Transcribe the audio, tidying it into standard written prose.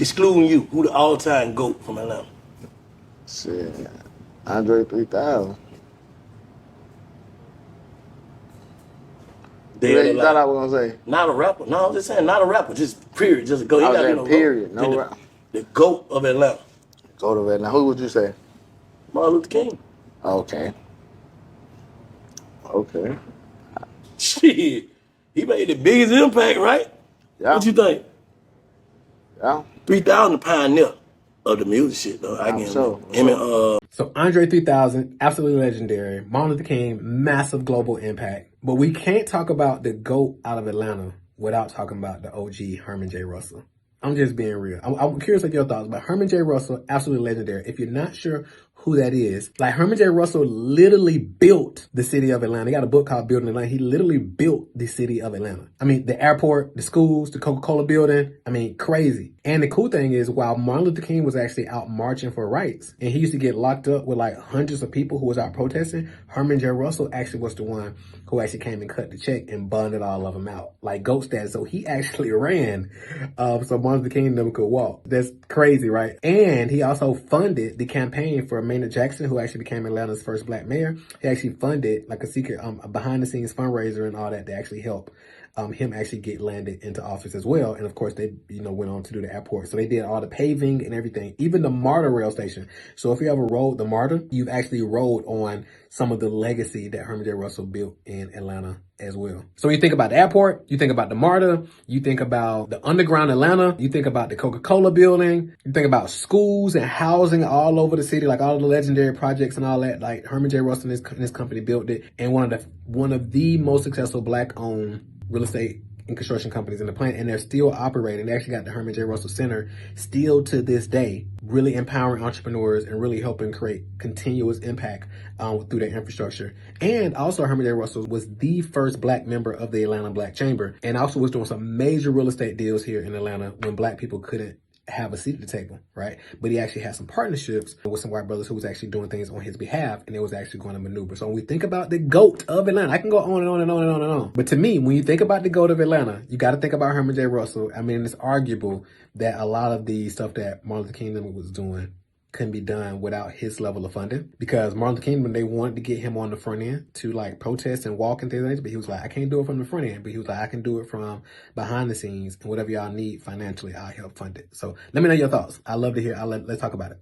Excluding you, who the all-time GOAT from Atlanta? Shit, Andre 3000. Who Dead that or you thought I alive? was gonna say? Not a rapper. No, I'm just saying, not a rapper. Just period. Just a GOAT. I He was got to be saying no GOAT. period. Just No rap. the GOAT of Atlanta. Go to Atlanta. Who would you say? Martin Luther King. Okay. Okay. Shit. He made the biggest impact, right? Yeah. What you think? Yeah. 3000 pioneer of the music shit, though. I Yeah, give for him sure. that. Him and So Andre 3000, absolutely legendary. Martin Luther King, massive global impact. But we can't talk about the GOAT out of Atlanta without talking about the OG Herman J. Russell. I'm just being real. I'm curious of your thoughts, but Herman J. Russell, absolutely legendary. If you're not sure who that is, like Herman J. Russell literally built the city of Atlanta. He got a book called Building Atlanta. He literally built the city of Atlanta. I mean, the airport, the schools, the Coca-Cola building. I mean, crazy. And the cool thing is, while Martin Luther King was actually out marching for rights, and he used to get locked up with like hundreds of people who was out protesting, Herman J. Russell actually was the one who actually came and cut the check and bonded all of them out, like GOAT status. So he actually ran, so Martin Luther King never could walk. That's crazy, right? And he also funded the campaign for Maynard Jackson, who actually became Atlanta's first black mayor. He actually funded like a secret, behind the scenes fundraiser and all that to actually help him actually get landed into office as well. And of course, they, went on to do the airport. So they did all the paving and everything, even the MARTA rail station. So if you ever rode the MARTA, you've actually rode on some of the legacy that Herman J. Russell built in Atlanta as well. So when you think about the airport, you think about the MARTA, you think about the underground Atlanta, you think about the Coca-Cola building, you think about schools and housing all over the city, like all the legendary projects and all that. Like Herman J. Russell and his company built it. And one of the most successful black-owned real estate and construction companies in the planet, and they're still operating. They actually got the Herman J. Russell Center still to this day, really empowering entrepreneurs and really helping create continuous impact through their infrastructure. And also Herman J. Russell was the first black member of the Atlanta Black Chamber, and also was doing some major real estate deals here in Atlanta when black people couldn't have a seat at the table, right? But he actually had some partnerships with some white brothers who was actually doing things on his behalf, and it was actually going to maneuver. So when we think about the GOAT of Atlanta, I can go on and on and on and on and on. But to me, when you think about the GOAT of Atlanta, you got to think about Herman J. Russell. I mean, it's arguable that a lot of the stuff that Martin Luther King was doing couldn't be done without his level of funding, because Martin Luther King, when they wanted to get him on the front end to like protest and walk and things like that, but he was like, I can't do it from the front end, but he was like, I can do it from behind the scenes, and whatever y'all need financially, I'll help fund it. So let me know your thoughts. I love to hear. Let's talk about it.